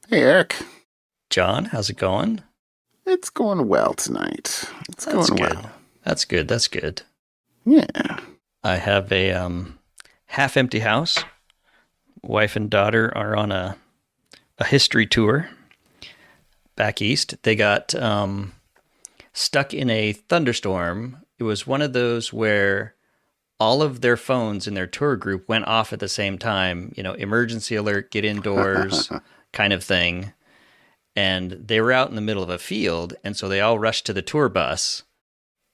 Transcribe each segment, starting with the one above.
Hey, Eric. John, how's it going? It's going well tonight. It's That's going good. well. That's good. That's good. Yeah. I have a half empty house. Wife and daughter are on a history tour back east. They got stuck in a thunderstorm. It was one of those where all of their phones in their tour group went off at the same time, emergency alert, get indoors kind of thing. And they were out in the middle of a field, and so they all rushed to the tour bus.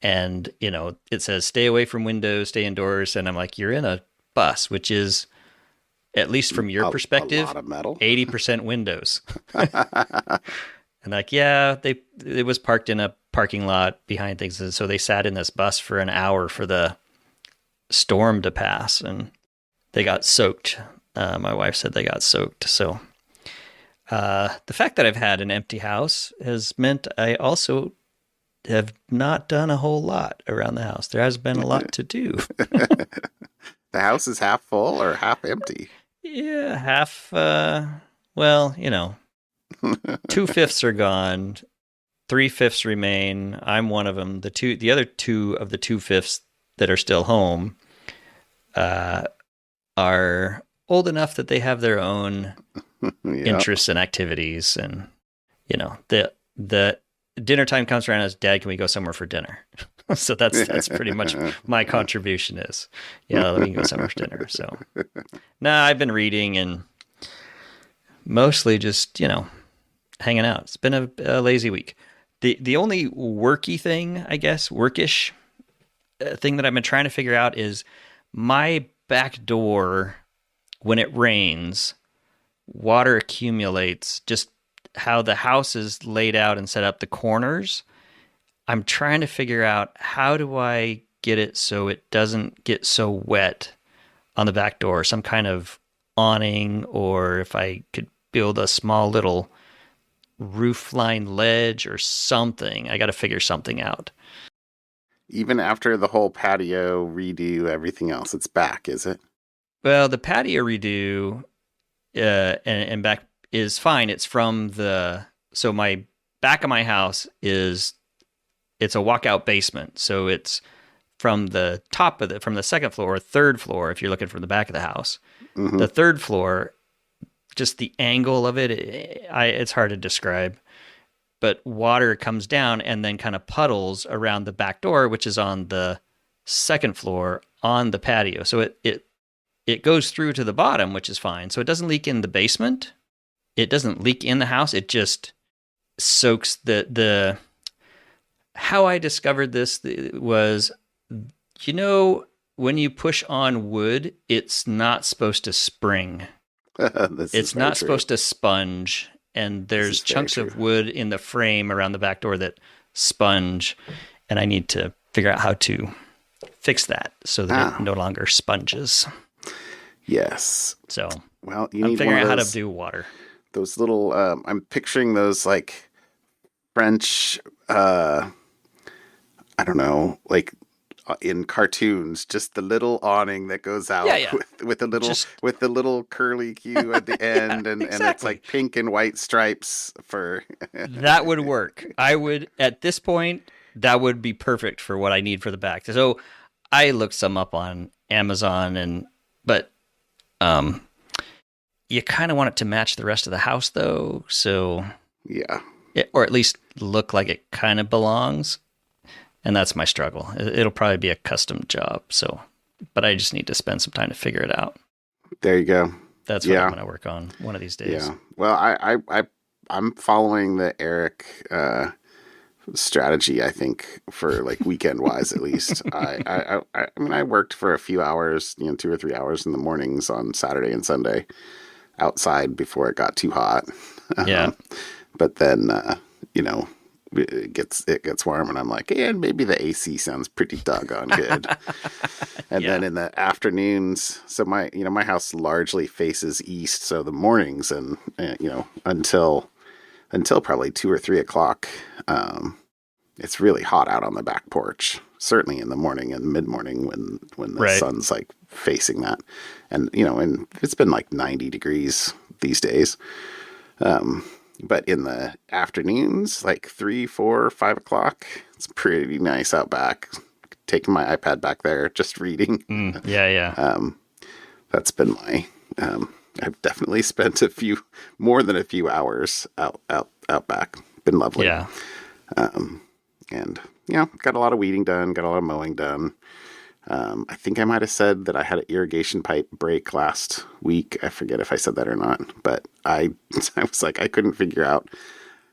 And it says stay away from windows, stay indoors, and I'm like, you're in a bus, which is, at least from your A perspective, lot of metal. 80% windows. And like, yeah, it was parked in a parking lot behind things, and so they sat in this bus for an hour for the storm to pass, and they got soaked. My wife said they got soaked. So the fact that I've had an empty house has meant I also have not done a whole lot around the house. There has been a lot to do. The house is half full or half empty. Yeah, half, well, 2/5 are gone, 3/5 remain. I'm one of them. The other two of the 2/5 that are still home are old enough that they have their own Yeah. interests and activities, and the dinner time comes around as, Dad, can we go somewhere for dinner? So that's pretty much my contribution is, yeah, we can go somewhere for dinner. So I've been reading and mostly just hanging out. It's been a lazy week. The only worky thing, I guess, workish thing that I've been trying to figure out is my back door. When it rains, water accumulates. Just how the house is laid out and set up, the corners. I'm trying to figure out, how do I get it so it doesn't get so wet on the back door? Some kind of awning, or if I could build a small little roof line ledge or something. I got to figure something out. Even after the whole patio redo, everything else, it's back, is it? Well, the patio redo and back is fine. It's from so my back of my house it's a walkout basement. So it's from the top of from the second floor or third floor, if you're looking from the back of the house. Mm-hmm. The third floor, just the angle of it's hard to describe. But water comes down and then kind of puddles around the back door, which is on the second floor on the patio. So it goes through to the bottom, which is fine. So it doesn't leak in the basement. It doesn't leak in the house. It just soaks the how I discovered this was, when you push on wood, it's not supposed to spring. It's not supposed to sponge. And there's chunks of wood in the frame around the back door that sponge. And I need to figure out how to fix that so that it no longer sponges. Yes. So, well, I'm figuring out how to do water. Those little, I'm picturing those like French, I don't know, like in cartoons, just the little awning that goes out with the little curly Q at the end, and it's like pink and white stripes for. That would work. I would, at this point, that would be perfect for what I need for the back. So I looked some up on Amazon, but you kind of want it to match the rest of the house, though. So yeah, or at least look like it kind of belongs. And that's my struggle. It'll probably be a custom job. So, but I just need to spend some time to figure it out. There you go. That's what I'm going to work on one of these days. Yeah. Well, I'm following the Eric strategy, I think, for like weekend wise, at least. I mean, I worked for a few hours, 2 or 3 hours in the mornings on Saturday and Sunday outside before it got too hot. Yeah. But then, it gets warm, and I'm like, and maybe the AC sounds pretty doggone good. And then in the afternoons, so my house largely faces east, so the mornings and until probably 2 or 3 o'clock, it's really hot out on the back porch. Certainly in the morning and mid morning when the sun's like facing that, and and it's been like 90 degrees these days. But in the afternoons, like 3, 4, 5 o'clock, it's pretty nice out back. Taking my iPad back there, just reading. Yeah. That's been my. I've definitely spent more than a few hours out back. Been lovely. Yeah. And got a lot of weeding done, got a lot of mowing done. I think I might have said that I had an irrigation pipe break last week. I forget if I said that or not, but I was like, I couldn't figure out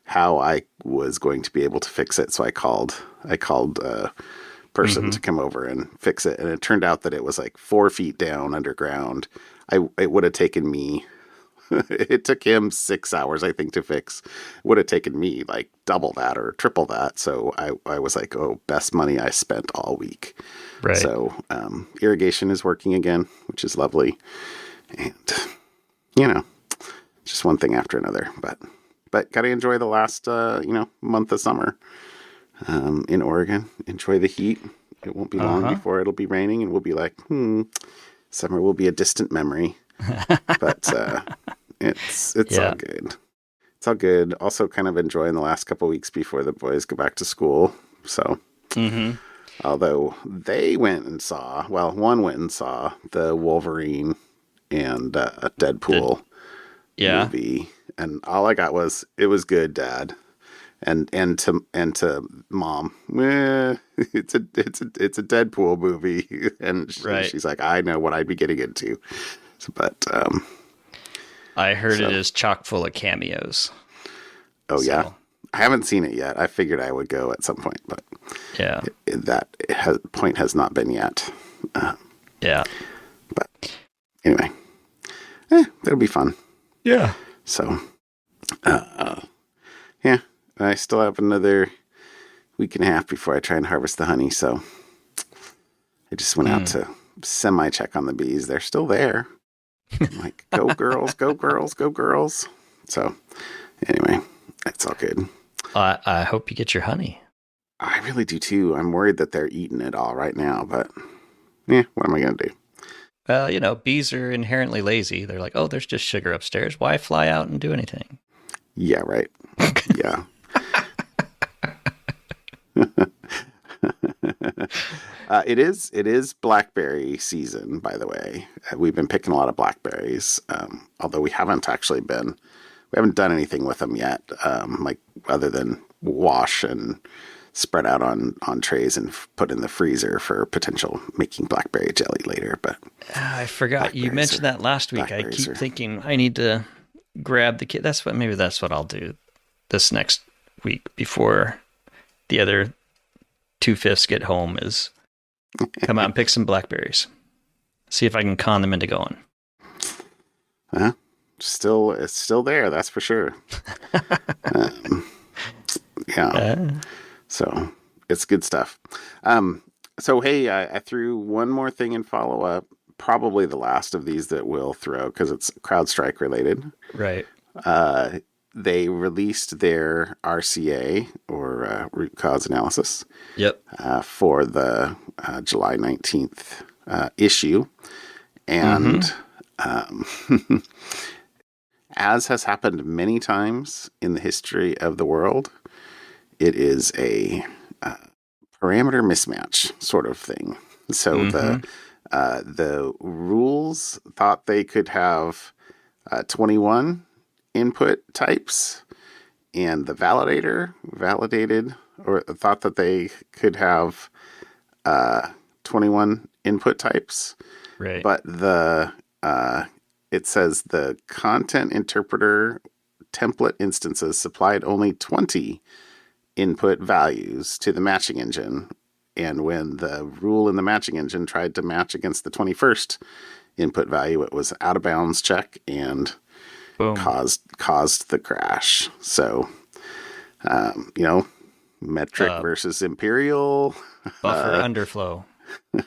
how I was going to be able to fix it. So I called a person to come over and fix it. And it turned out that it was like 4 feet down underground. It would have taken me, it took him 6 hours, I think, to fix. It would have taken me like double that or triple that. So I was like, oh, best money I spent all week. Right. So irrigation is working again, which is lovely. And, just one thing after another. But got to enjoy the last, month of summer in Oregon. Enjoy the heat. It won't be long before it'll be raining and we'll be like, summer will be a distant memory. But it's all good. It's all good. Also kind of enjoying the last couple of weeks before the boys go back to school. So, although they went and saw, one went and saw the Wolverine and Deadpool movie. And all I got was, it was good, Dad. And to Mom, it's a Deadpool movie. And she's like, I know what I'd be getting into. But I heard it is chock full of cameos. Oh, so. Yeah. I haven't seen it yet. I figured I would go at some point, but that point has not been yet. But anyway, that'll be fun. Yeah. So, I still have another week and a half before I try and harvest the honey. So I just went out to semi-check on the bees. They're still there. I'm like, go girls, go girls, go girls. So anyway, that's all good. I hope you get your honey. I really do too. I'm worried that they're eating it all right now, but what am I going to do? Well, bees are inherently lazy. They're like, oh, there's just sugar upstairs. Why fly out and do anything? Yeah, right. Yeah. It is blackberry season, by the way. We've been picking a lot of blackberries, although we haven't done anything with them yet, like other than wash and spread out on trays and put in the freezer for potential making blackberry jelly later. But I forgot you mentioned that last week. I keep thinking I need to grab the kid. That's what I'll do this next week before the other 2/5 get home is come out and pick some blackberries. See if I can con them into going. It's still there. That's for sure. So it's good stuff. So, hey, I threw one more thing in follow up, probably the last of these that we'll throw because it's Crowdstrike related. Right. They released their RCA or root cause analysis. Yep. For the July 19th issue. And as has happened many times in the history of the world, it is a parameter mismatch sort of thing. So the rules thought they could have 21 input types, and the validator validated or thought that they could have 21 input types. Right. But it says the content interpreter template instances supplied only 20 input values to the matching engine. And when the rule in the matching engine tried to match against the 21st input value, it was out of bounds check and boom. caused the crash. So, metric versus imperial. Buffer underflow.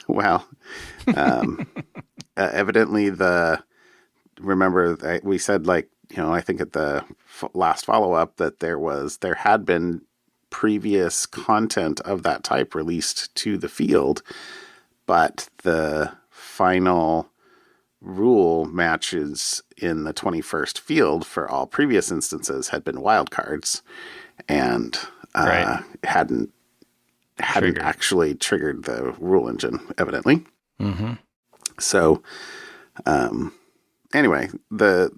Well, evidently remember we said I think at the last follow-up that there had been previous content of that type released to the field, but the final rule matches in the 21st field for all previous instances had been wildcards and hadn't actually triggered the rule engine, evidently. Mm-hmm. So, anyway, that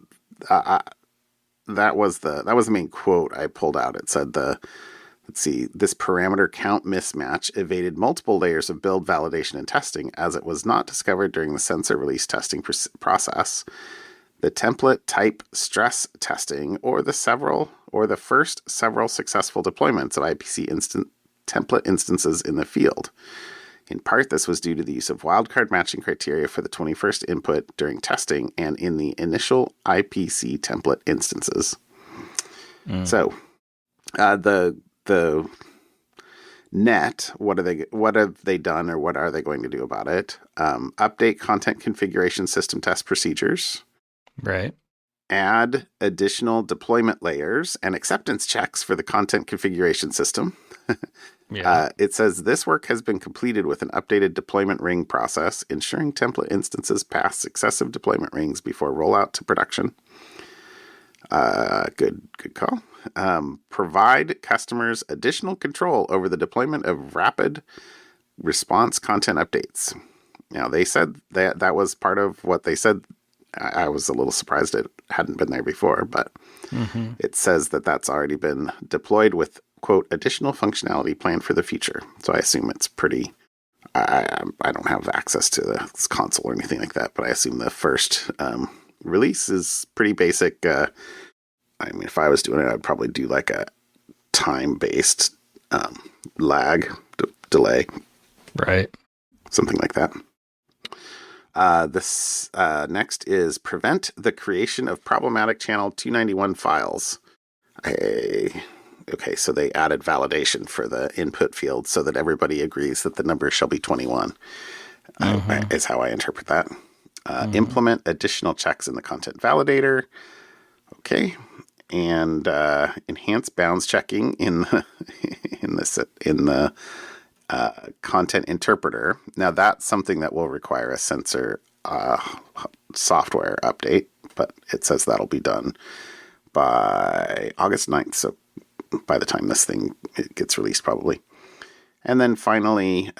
was the main quote I pulled out. It said let's see, this parameter count mismatch evaded multiple layers of build validation and testing as it was not discovered during the sensor release testing process, the template type stress testing, or the first several successful deployments of IPC template instances in the field. In part, this was due to the use of wildcard matching criteria for the 21st input during testing and in the initial IPC template instances. So, the net, what have they done, or what are they going to do about it? Update content configuration system test procedures. Right. Add additional deployment layers and acceptance checks for the content configuration system. It says this work has been completed with an updated deployment ring process, ensuring template instances pass successive deployment rings before rollout to production. Good call. Provide customers additional control over the deployment of rapid response content updates. Now, they said that was part of what they said. I was a little surprised it hadn't been there before, but it says that's already been deployed with, quote, additional functionality planned for the future. So I assume it's pretty... I don't have access to the console or anything like that, but I assume the first release is pretty basic. I mean, if I was doing it, I'd probably do like a time-based lag delay. Right. Something like that. This next is prevent the creation of problematic channel 291 files. Okay, so they added validation for the input field so that everybody agrees that the number shall be 21, is how I interpret that. Implement additional checks in the content validator. Okay. And enhance bounds checking in the content interpreter. Now, that's something that will require a sensor software update, but it says that'll be done by August 9th, so by the time this thing gets released, probably. And then finally,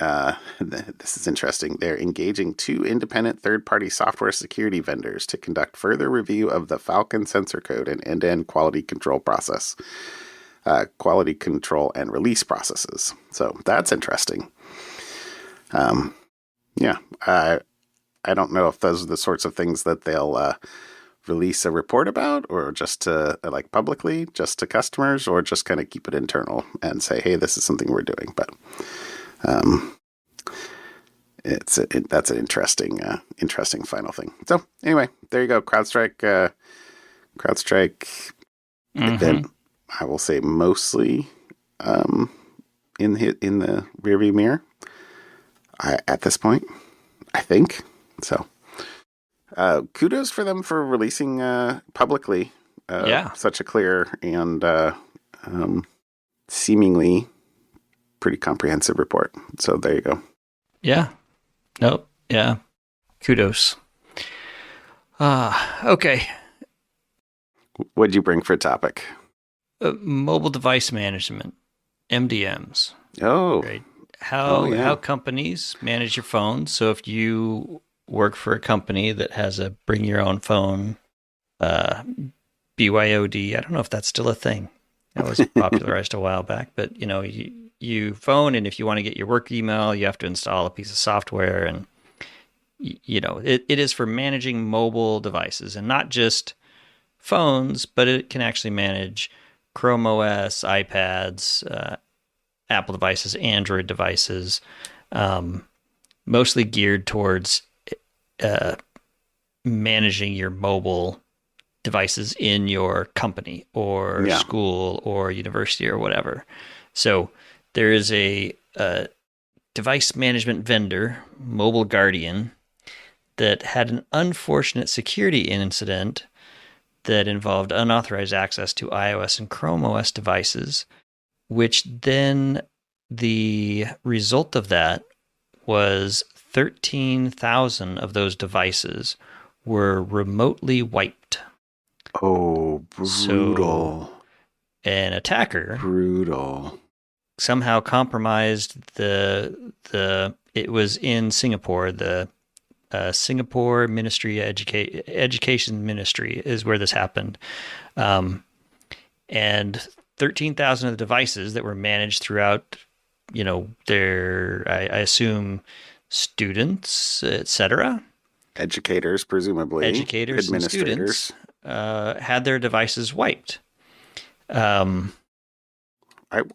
this is interesting, they're engaging 2 independent third-party software security vendors to conduct further review of the Falcon sensor code and end-to-end quality control process. Quality control and release processes. So that's interesting. I don't know if those are the sorts of things that they'll release a report about, or just to publicly, just to customers, or just kind of keep it internal and say, hey, this is something we're doing. But that's an interesting final thing. So anyway, there you go. Crowdstrike. Then I will say mostly in the rearview mirror at this point, I think. So kudos for them for releasing publicly such a clear and seemingly pretty comprehensive report. So there you go. Yeah. Nope. Yeah. Kudos. Okay. What'd you bring for a topic? Mobile device management, MDMs. Oh. Right. How companies manage your phones. So if you work for a company that has a bring your own phone, BYOD, I don't know if that's still a thing. That was popularized a while back, but you phone, and if you want to get your work email, you have to install a piece of software, and it is for managing mobile devices, and not just phones, but it can actually manage Chrome OS, iPads, Apple devices, Android devices, mostly geared towards managing your mobile devices in your company or school or university or whatever. So there is a device management vendor, Mobile Guardian, that had an unfortunate security incident that involved unauthorized access to iOS and Chrome OS devices, which then the result of that was 13,000 of those devices were remotely wiped. Oh, So brutal. an attacker Brutal. somehow compromised the it was in Singapore, the Singapore Education Ministry is where this happened. And 13,000 of the devices that were managed throughout, their, I assume, students, etc., Educators, presumably. educators and Administrators. students had their devices wiped. I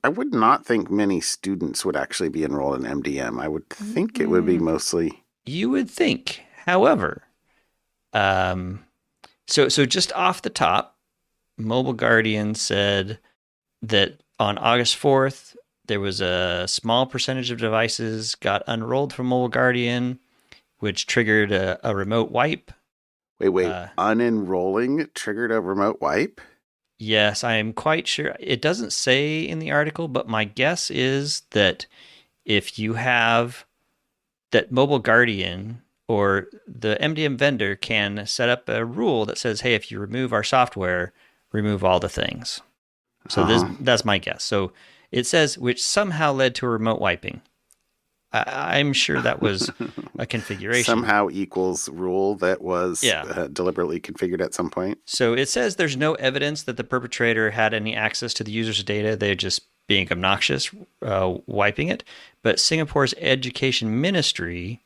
would not think many students would actually be enrolled in MDM. I would think it would be mostly. You would think. However, so just off the top, Mobile Guardian said that on August 4th, there was a small percentage of devices got unrolled from Mobile Guardian, which triggered a remote wipe. Wait. Unenrolling triggered a remote wipe? Yes, I am quite sure. It doesn't say in the article, but my guess is that if you have that Mobile Guardian or the MDM vendor can set up a rule that says, hey, if you remove our software, remove all the things. So that's my guess. So it says, which somehow led to a remote wiping. I'm sure that was a configuration. Somehow equals rule that was deliberately configured at some point. So it says there's no evidence that the perpetrator had any access to the user's data. They're just being obnoxious, wiping it. But Singapore's Education Ministry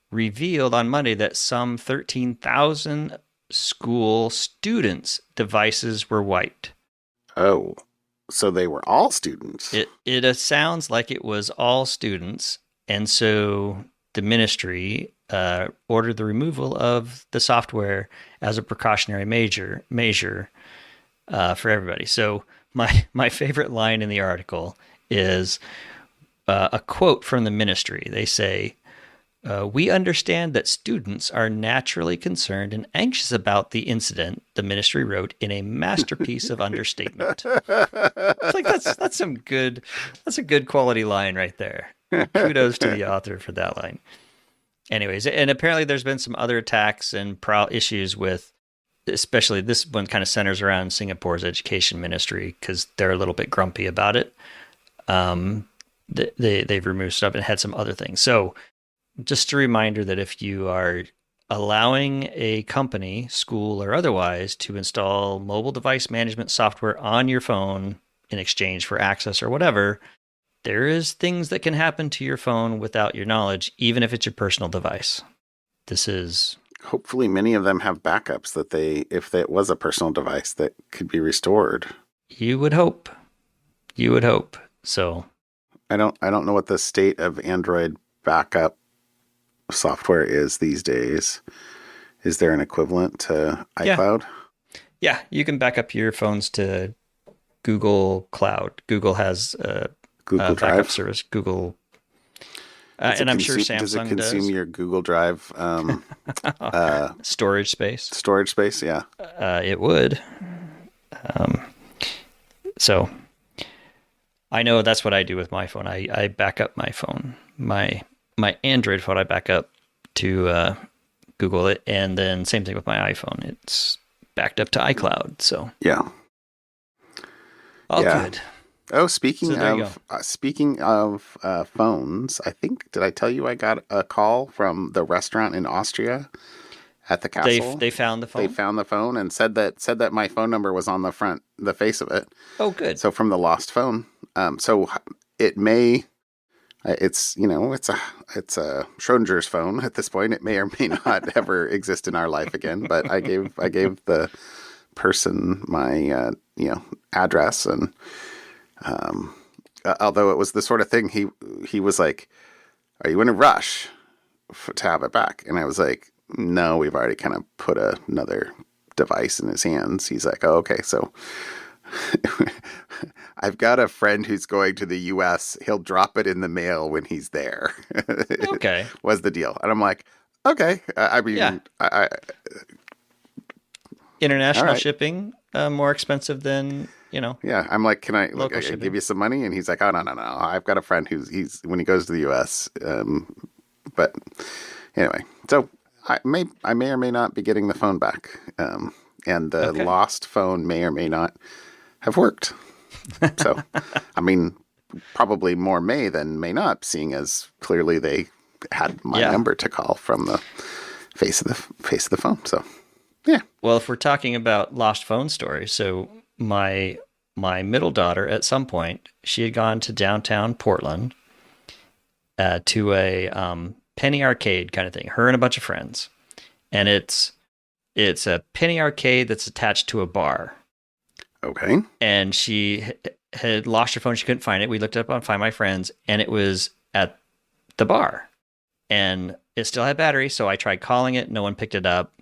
revealed on Monday that some 13,000 school students' devices were wiped. Oh, so they were all students. It sounds like it was all students. And so the ministry ordered the removal of the software as a precautionary measure for everybody. So my favorite line in the article is a quote from the ministry. They say, we understand that students are naturally concerned and anxious about the incident, the ministry wrote in a masterpiece of understatement. It's like that's a good quality line right there. Kudos to the author for that line. Anyways, and apparently there's been some other attacks and issues with, especially this one kind of centers around Singapore's education ministry because they're a little bit grumpy about it. They've removed stuff and had some other things. So just a reminder that if you are allowing a company, school or otherwise, to install mobile device management software on your phone in exchange for access or whatever, there is things that can happen to your phone without your knowledge, even if it's your personal device. This is... Hopefully many of them have backups that if it was a personal device, that could be restored. You would hope. So I don't know what the state of Android backup software is these days. Is there an equivalent to iCloud? Yeah, you can back up your phones to Google Cloud. Google has Google Drive backup service. Google, and I'm sure Samsung does. Does it consume your Google Drive storage space? Storage space, yeah. It would. So I know that's what I do with my phone. I back up my phone. My Android phone, I back up to Google it, and then same thing with my iPhone. It's backed up to iCloud. So yeah, all good. Oh, speaking of phones, I think, did I tell you I got a call from the restaurant in Austria at the castle? They found the phone. They found the phone and said that my phone number was on the face of it. Oh, good. So from the lost phone. So it may. It's a Schrodinger's phone at this point. It may or may not ever exist in our life again. But I gave the person my address, and although it was the sort of thing he was like, "Are you in a rush to have it back?" And I was like, "No, we've already kind of put another device in his hands." He's like, "Oh, okay, so." I've got a friend who's going to the U.S. He'll drop it in the mail when he's there. Okay. Was the deal. And I'm like, okay. I mean, yeah. International shipping, more expensive than, Yeah. I'm like, can I shipping. give you some money? And he's like, oh, no. I've got a friend he's when he goes to the U.S. But anyway, so I may or may not be getting the phone back, and the Okay. lost phone may or may not have worked. So, I mean, probably more may than may not, seeing as clearly they had my Yeah. number to call from the face of the phone. So, yeah. Well, if we're talking about lost phone stories, so my middle daughter at some point she had gone to downtown Portland to a penny arcade kind of thing. Her and a bunch of friends, and it's a penny arcade that's attached to a bar. Okay. And she had lost her phone. She couldn't find it. We looked it up on Find My Friends, and it was at the bar, and it still had battery. So I tried calling it. No one picked it up.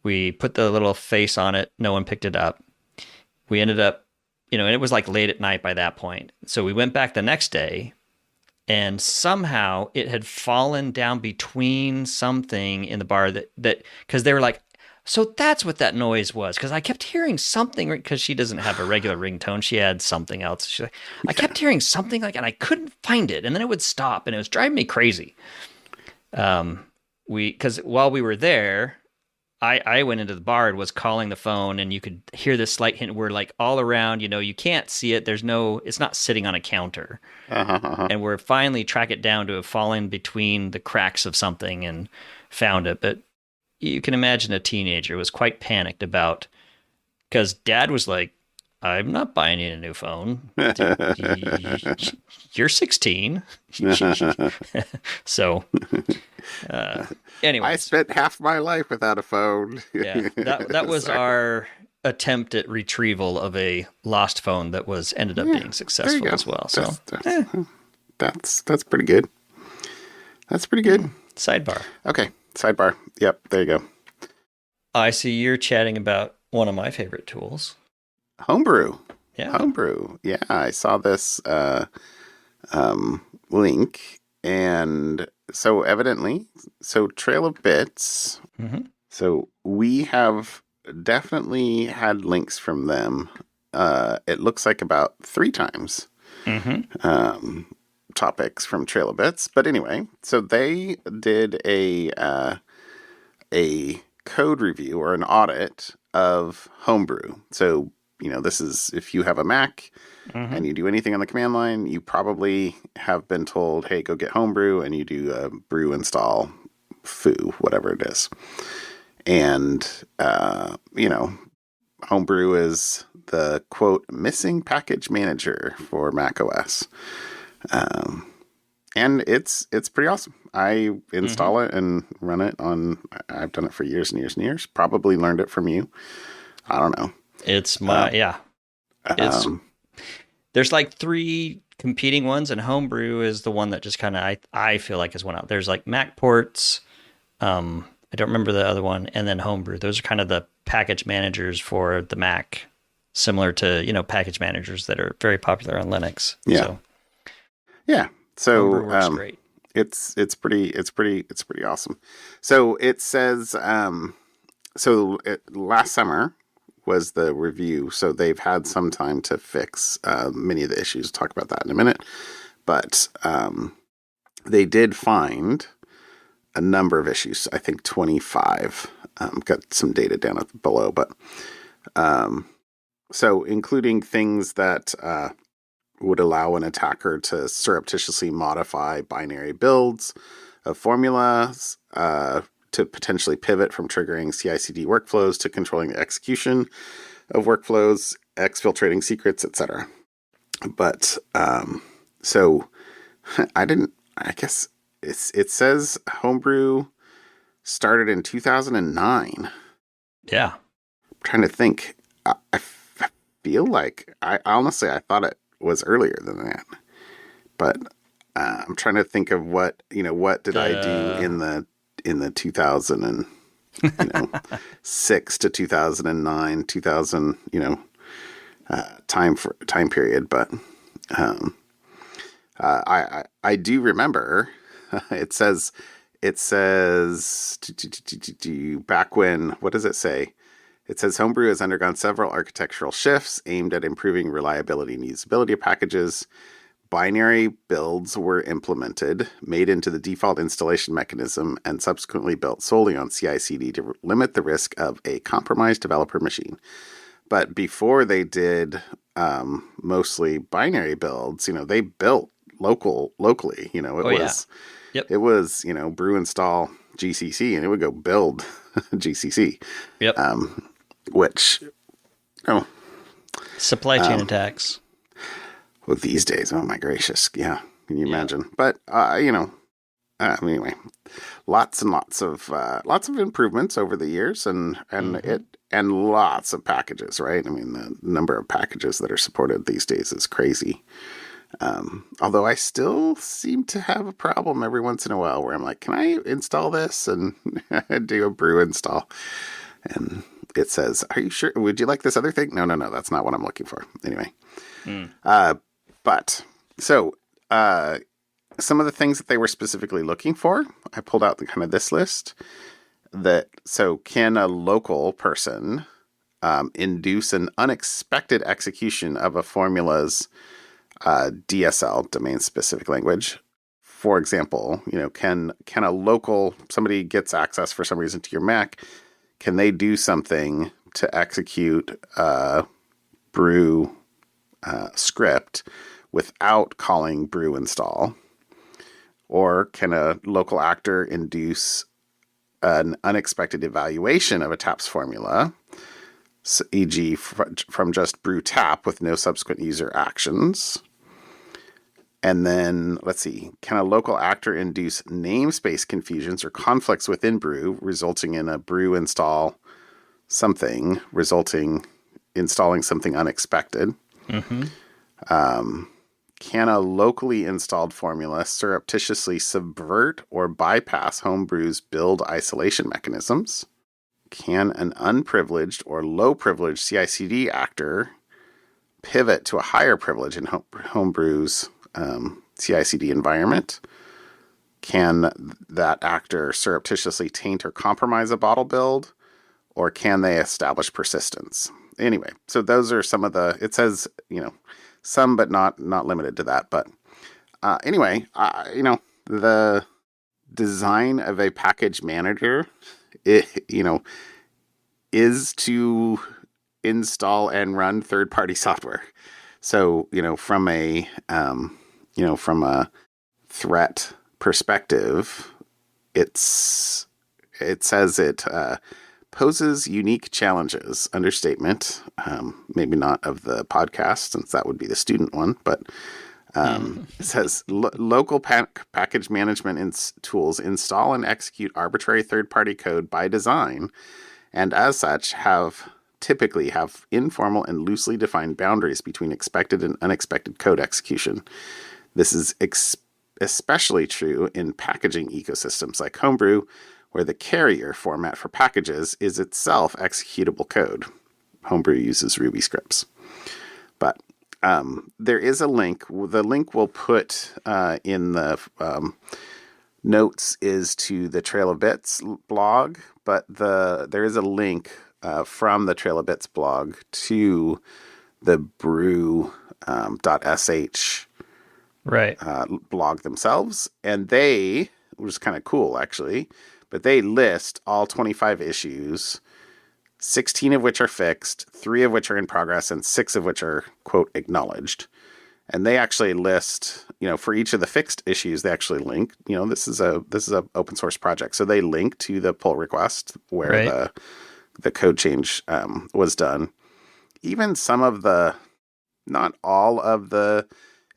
We put the little face on it. No one picked it up. We ended up, and it was like late at night by that point. So we went back the next day, and somehow it had fallen down between something in the bar that because they were like, so that's what that noise was. Because I kept hearing something, because she doesn't have a regular ringtone. She had something else. She's like, I kept hearing something and I couldn't find it. And then it would stop, and it was driving me crazy. Because while we were there, I went into the bar and was calling the phone, and you could hear this slight hint. We're like all around, you can't see it. It's not sitting on a counter. And we're finally track it down to have fallen between the cracks of something and found it. But you can imagine a teenager was quite panicked because Dad was like, I'm not buying you a new phone. You're 16. So, anyway. I spent half my life without a phone. Yeah, that was our attempt at retrieval of a lost phone that ended up being successful as well. So that's pretty good. That's pretty good. Sidebar. Okay, sidebar. Yep, there you go. I see you're chatting about one of my favorite tools. Homebrew. Yeah. Homebrew. Yeah, I saw this link, and so evidently, Trail of Bits. Mm-hmm. So we have definitely had links from them. It looks like about 3 times. Mm-hmm. Topics from Trail of Bits, but anyway, so they did a code review or an audit of Homebrew. So this is if you have a Mac and you do anything on the command line, you probably have been told, hey, go get Homebrew, and you do a brew install foo, whatever it is. And, Homebrew is the, quote, missing package manager for Mac OS. And it's pretty awesome. I install it and run it I've done it for years and years and years. Probably learned it from you. I don't know. It's there's like 3 competing ones, and Homebrew is the one that just kind of, I feel like is one out. There's like Mac ports. I don't remember the other one. And then Homebrew. Those are kind of the package managers for the Mac, similar to, package managers that are very popular on Linux. Yeah. So, yeah. So Homebrew works great. It's pretty awesome. So it says last summer was the review, so they've had some time to fix many of the issues. Talk about that in a minute, but they did find a number of issues. I think 25. Got some data down below, but so including things that would allow an attacker to surreptitiously modify binary builds of formulas to potentially pivot from triggering CI/CD workflows to controlling the execution of workflows, exfiltrating secrets, etc. But so I guess it says Homebrew started in 2009. Yeah. I'm trying to think. I feel like I thought it was earlier than that, but I'm trying to think of what did I do in the 2006 to 2009 time period, but I do remember it says back when, what does it say? It says Homebrew has undergone several architectural shifts aimed at improving reliability and usability of packages, binary builds were implemented, made into the default installation mechanism, and subsequently built solely on CI/CD to limit the risk of a compromised developer machine. But before they did mostly binary builds, they built locally. Yep. It was brew install GCC, and it would go build GCC. Yep. Which supply chain attacks. Well, these days, oh my gracious, yeah, can you imagine? But anyway, lots and lots of improvements over the years, and lots of packages, right? I mean, the number of packages that are supported these days is crazy. Although I still seem to have a problem every once in a while where I'm like, can I install this and do a brew install? And it says, are you sure? Would you like this other thing? No, that's not what I'm looking for. Anyway. But so some of the things that they were specifically looking for, I pulled out kind of this list. So can a local person induce an unexpected execution of a formula's DSL, domain specific language? For example, can a local, somebody gets access for some reason to your Mac, can they do something to execute a brew script without calling brew install? Or can a local actor induce an unexpected evaluation of a TAPS formula, e.g. from just brew tap with no subsequent user actions? And then, let's see, can a local actor induce namespace confusions or conflicts within brew, resulting in a brew install something, installing something unexpected? Can a locally installed formula surreptitiously subvert or bypass Homebrew's build isolation mechanisms? Can an unprivileged or low-privileged CI/CD actor pivot to a higher privilege in Homebrew's CI/CD environment? Can that actor surreptitiously taint or compromise a bottle build? Or can they establish persistence? Anyway, so those are some of it says, some, but not limited to that. But anyway, the design of a package manager, is to install and run third-party software. So, from a threat perspective, it says it poses unique challenges. Understatement, maybe not of the podcast, since that would be the student one, but it says local package management tools install and execute arbitrary third-party code by design, and as such typically have informal and loosely defined boundaries between expected and unexpected code execution. This is especially true in packaging ecosystems like Homebrew, where the carrier format for packages is itself executable code. Homebrew uses Ruby scripts. But there is a link. The link we'll put in the notes is to the Trail of Bits blog, but there is a link from the Trail of Bits blog to the brew.sh blog themselves. And which is kind of cool actually, but they list all 25 issues, 16 of which are fixed, 3 of which are in progress, and 6 of which are, quote, acknowledged. And they actually list, for each of the fixed issues, they actually link, this is a open source project. So they link to the pull request where the code change was done. Even not all of the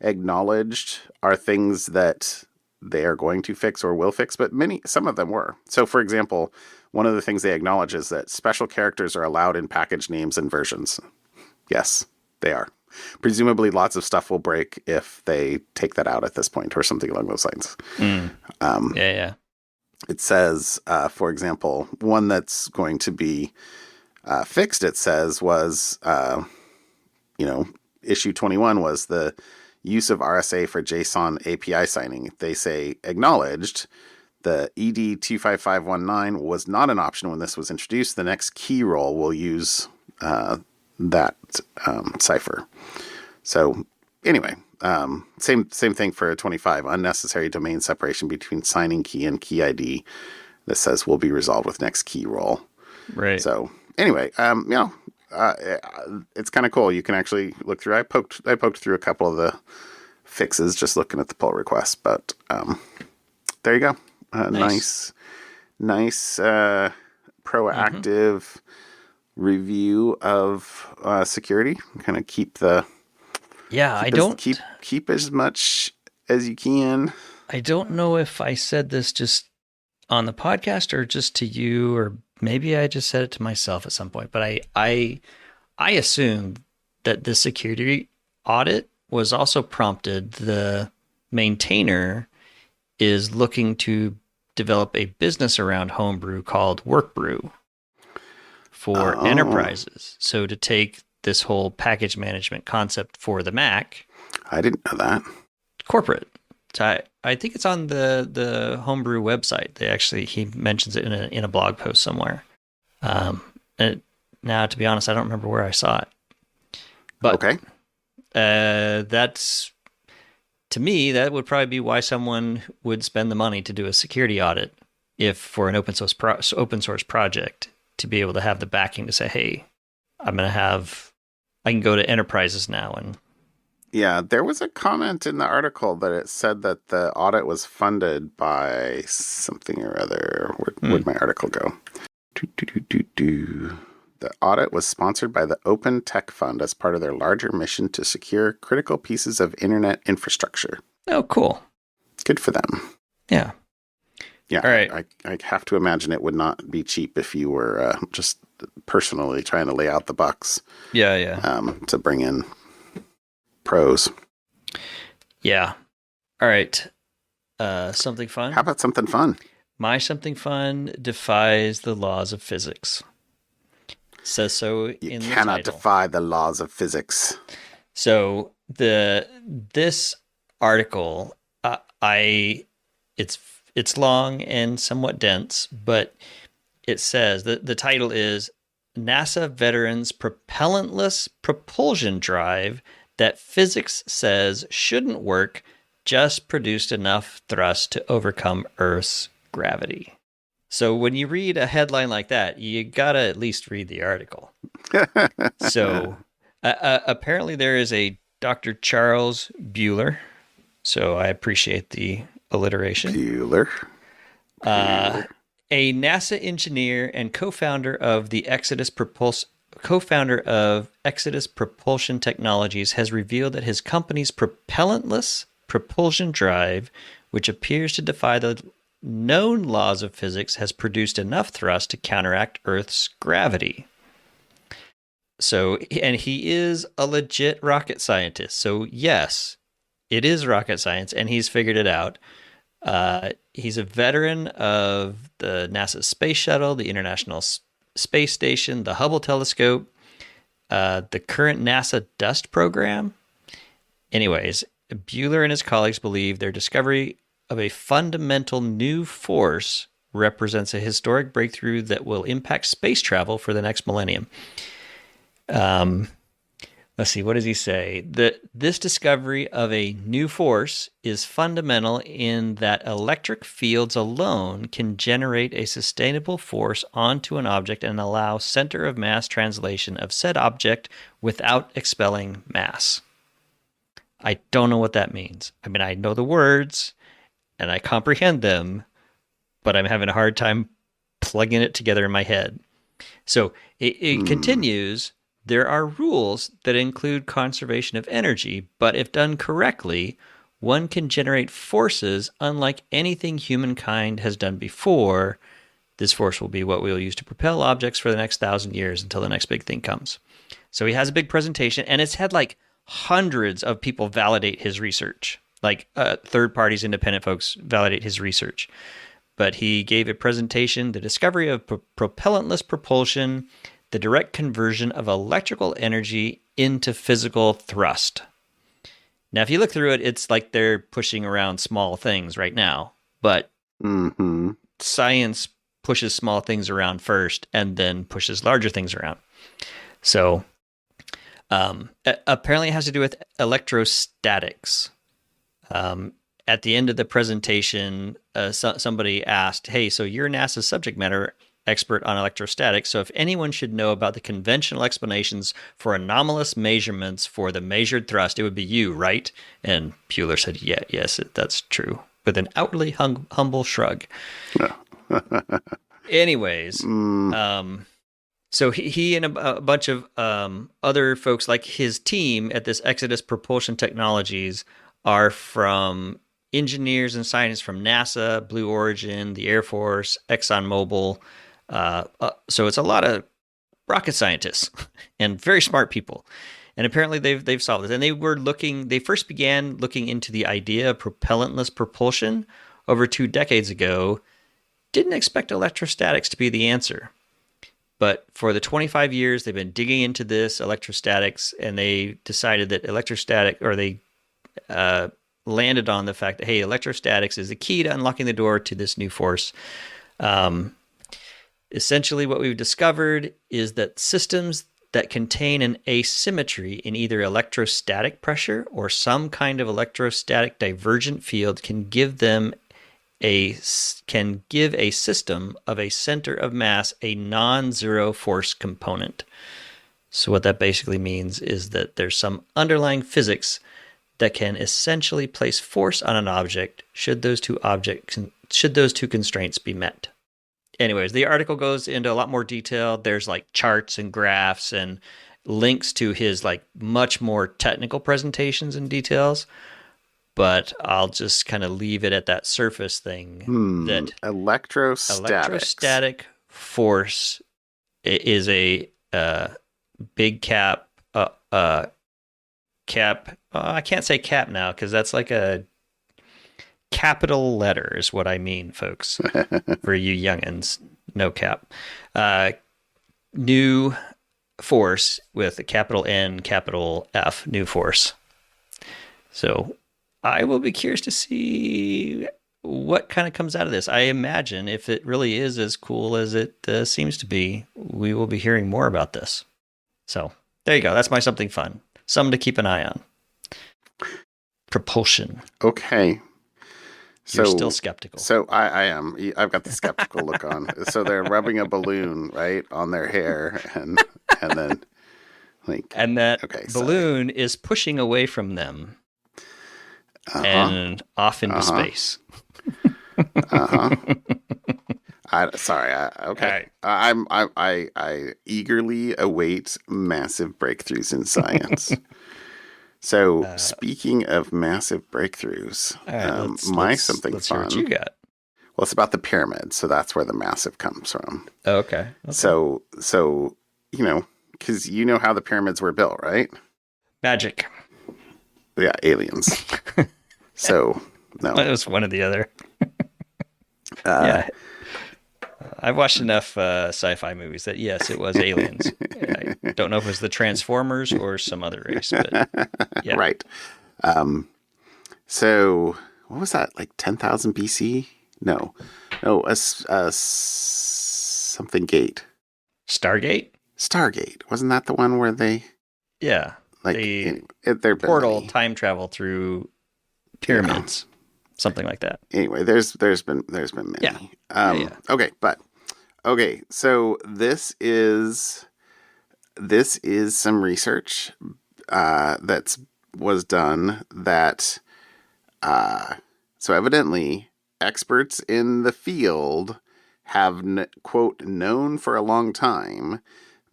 acknowledged are things that they are going to fix or will fix, but some of them were. So for example, one of the things they acknowledge is that special characters are allowed in package names and versions. Yes, they are. Presumably lots of stuff will break if they take that out at this point or something along those lines. It says, for example, one that's going to be fixed, it says, was, issue 21 was the use of RSA for JSON API signing. They say acknowledged. The ED 25519 was not an option when this was introduced. The next key role will use that cipher. So anyway, Same thing for 25. Unnecessary domain separation between signing key and key ID. That says will be resolved with next key roll. Right. So anyway, it's kind of cool. You can actually look through. I poked through a couple of the fixes just looking at the pull request, but there you go. Nice proactive review of security. Kind of keep as much as you can. I don't know if I said this just on the podcast or just to you, or maybe I just said it to myself at some point, but I assumed that the security audit was also prompted. The maintainer is looking to develop a business around Homebrew called Workbrew for enterprises. So to take this whole package management concept for the Mac. I didn't know that. Corporate. So I think it's on the Homebrew website. He mentions it in a blog post somewhere. Now, to be honest, I don't remember where I saw it. But okay. That's, to me, that would probably be why someone would spend the money to do a security audit, if for an open source project, to be able to have the backing to say, hey, I can go to enterprises now. And yeah, there was a comment in the article that it said that the audit was funded by something or other. Where'd my article go? The audit was sponsored by the Open Tech Fund as part of their larger mission to secure critical pieces of internet infrastructure. Oh, cool. Good for them. Yeah. Yeah. All right. I have to imagine it would not be cheap if you were just personally trying to lay out the bucks. Yeah. To bring in pros. Yeah. All right. Something fun? How about something fun? My something fun defies the laws of physics. Says so in the title. You cannot defy the laws of physics. So this article, it's long and somewhat dense, but it says that the title is NASA Veterans Propellantless Propulsion Drive that Physics Says Shouldn't Work Just Produced Enough Thrust to Overcome Earth's Gravity. So when you read a headline like that, you gotta at least read the article. So apparently there is a Dr. Charles Bueller. So I appreciate the alliteration. Bueller. A NASA engineer and co-founder of Exodus Propulsion Technologies, has revealed that his company's propellantless propulsion drive, which appears to defy the known laws of physics, has produced enough thrust to counteract Earth's gravity. So, and he is a legit rocket scientist. So yes, it is rocket science, and he's figured it out. He's a veteran of the NASA Space Shuttle, the International Space Station, the Hubble Telescope, the current NASA DUST program. Anyways, Bueller and his colleagues believe their discovery of a fundamental new force represents a historic breakthrough that will impact space travel for the next millennium. Let's see, what does he say? This discovery of a new force is fundamental in that electric fields alone can generate a sustainable force onto an object and allow center of mass translation of said object without expelling mass. I don't know what that means. I mean, I know the words and I comprehend them, but I'm having a hard time plugging it together in my head. So it continues. There are rules that include conservation of energy, but if done correctly, one can generate forces unlike anything humankind has done before. This force will be what we will use to propel objects for the next 1,000 years until the next big thing comes. So he has a big presentation, and it's had like hundreds of people validate his research. Like third parties, independent folks validate his research. But he gave a presentation, the discovery of propellantless propulsion, the direct conversion of electrical energy into physical thrust. Now, if you look through it, it's like they're pushing around small things right now. But science pushes small things around first and then pushes larger things around. So Apparently, it has to do with electrostatics. At the end of the presentation, somebody asked, "Hey, so you're NASA's subject matter expert on electrostatics. So if anyone should know about the conventional explanations for anomalous measurements for the measured thrust, it would be you, right?" And Bueller said, "Yeah, yes, that's true," with an outwardly humble shrug. Anyways, so he and a bunch of other folks like his team at this Exodus Propulsion Technologies are from engineers and scientists from NASA, Blue Origin, the Air Force, ExxonMobil. So it's a lot of rocket scientists and very smart people. And apparently they've solved it. And they first began looking into the idea of propellantless propulsion over 2 decades ago. Didn't expect electrostatics to be the answer. But for the 25 years, they've been digging into this electrostatics, and they decided that they landed on the fact that, hey, electrostatics is the key to unlocking the door to this new force. Essentially, what we've discovered is that systems that contain an asymmetry in either electrostatic pressure or some kind of electrostatic divergent field can give a system of a center of mass a non-zero force component. So what that basically means is that there's some underlying physics that can essentially place force on an object should those two constraints be met. Anyways, the article goes into a lot more detail. There's like charts and graphs and links to his like much more technical presentations and details. But I'll just kind of leave it at that surface thing that electrostatic force is a big cap. I can't say cap now because that's like a capital letter is what I mean, folks. For you youngins, no cap. New force with a capital N, capital F, new force. So I will be curious to see what kind of comes out of this. I imagine if it really is as cool as it seems to be, we will be hearing more about this. So there you go. That's my something fun. Something to keep an eye on. Propulsion. Okay. You're still skeptical. So I am. I've got the skeptical look on. So they're rubbing a balloon, right, on their hair, and then like, and that balloon is pushing away from them. And off into space. Okay. Right. I eagerly await massive breakthroughs in science. So speaking of massive breakthroughs, let's something fun. Hear what you got. Well, it's about the pyramids, so that's where the massive comes from. Oh, okay. So because you know how the pyramids were built, right? Magic. Yeah, aliens. So, no. It was one or the other. Yeah. I've watched enough sci-fi movies that, yes, it was aliens. I don't know if it was the Transformers or some other race, but yeah. Right. So, what was that? Like 10,000 BC? No, something gate. Stargate? Stargate. Wasn't that the one where they... Yeah. Like their portal time travel through pyramids, something like that. Anyway, there's been many. Yeah. Okay. So this is some research that was done that. So evidently, experts in the field have quote known for a long time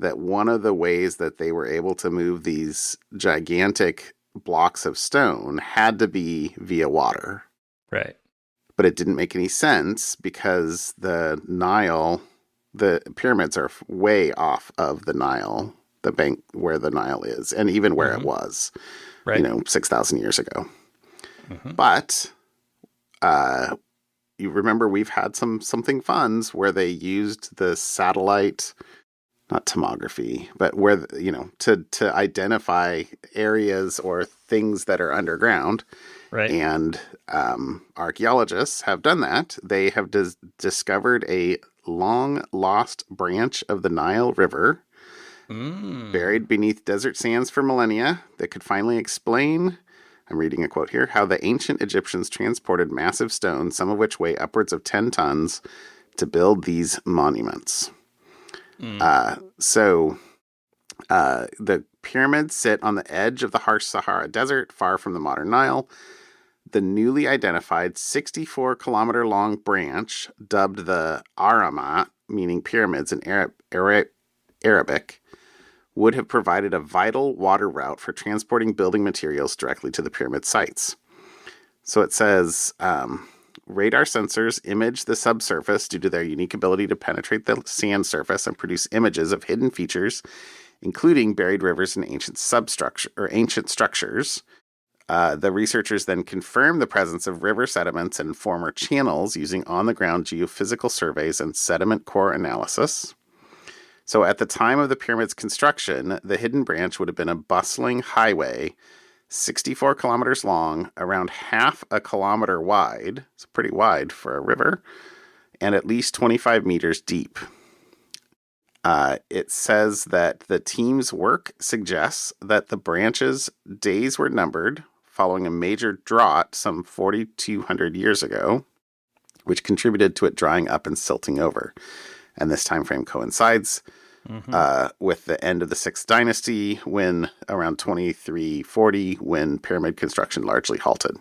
that one of the ways that they were able to move these gigantic blocks of stone had to be via water. Right. But it didn't make any sense because the pyramids are way off of the Nile, the bank where the Nile is, and even where it was, 6,000 years ago. Mm-hmm. But you remember we've had something funds where they used the satellite... not tomography, but where, to identify areas or things that are underground. Right. And archaeologists have done that. They have discovered a long lost branch of the Nile River buried beneath desert sands for millennia, that could finally explain, I'm reading a quote here, how the ancient Egyptians transported massive stones, some of which weigh upwards of 10 tons, to build these monuments. The pyramids sit on the edge of the harsh Sahara Desert, far from the modern Nile. The newly identified 64-kilometer-long branch, dubbed the Aramat, meaning pyramids in Arabic, would have provided a vital water route for transporting building materials directly to the pyramid sites. So it says, radar sensors image the subsurface due to their unique ability to penetrate the sand surface and produce images of hidden features, including buried rivers and ancient structures. The researchers then confirmed the presence of river sediments and former channels using on-the-ground geophysical surveys and sediment core analysis. So at the time of the pyramid's construction, the hidden branch would have been a bustling highway, 64 kilometers long, around half a kilometer wide, it's pretty wide for a river, and at least 25 meters deep. It says that the team's work suggests that the branch's days were numbered following a major drought some 4,200 years ago, which contributed to it drying up and silting over. And this time frame coincides with the end of the 6th dynasty, when around 2340, when pyramid construction largely halted.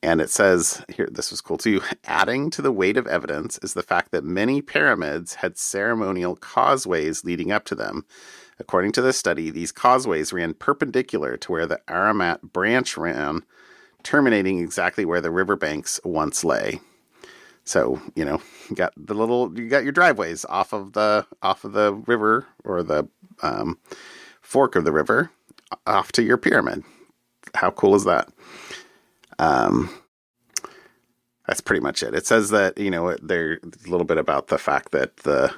And it says here, this was cool too, adding to the weight of evidence is the fact that many pyramids had ceremonial causeways leading up to them. According to this study, these causeways ran perpendicular to where the Aramat branch ran, terminating exactly where the riverbanks once lay. So, you got your driveways off of the river, or the fork of the river, off to your pyramid. How cool is that? That's pretty much it. It says that, there's a little bit about the fact that the,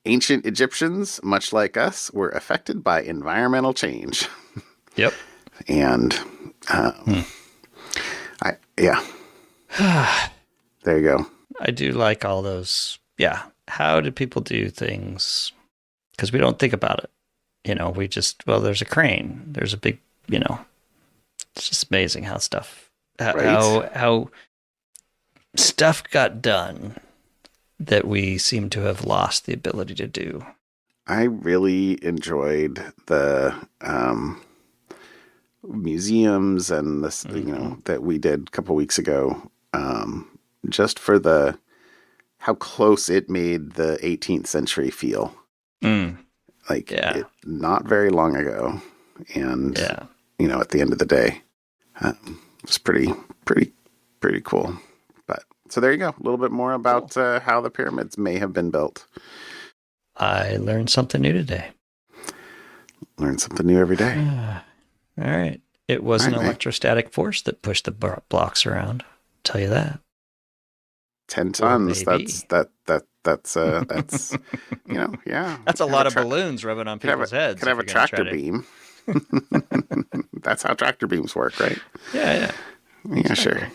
ancient Egyptians, much like us, were affected by environmental change. Yep. And, there you go. I do like all those. Yeah. How do people do things? Because we don't think about it. We just, there's a crane. There's a big, it's just amazing how how stuff got done that we seem to have lost the ability to do. I really enjoyed the museums and this, that we did a couple weeks ago, just for how close it made the 18th century feel. Not very long ago. And, at the end of the day, it was pretty cool. But so there you go. A little bit more about how the pyramids may have been built. I learned something new today. Learn something new every day. All right. It was an electrostatic force that pushed the blocks around. I'll tell you that. 10 tons. That's yeah. That's a lot of balloons rubbing on people's heads. Could have a tractor beam. That's how tractor beams work, right? Yeah. Yeah, sure.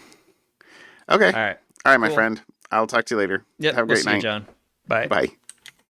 Okay. All right, my friend. I'll talk to you later. Yep. Have a great night, John. Bye. Bye.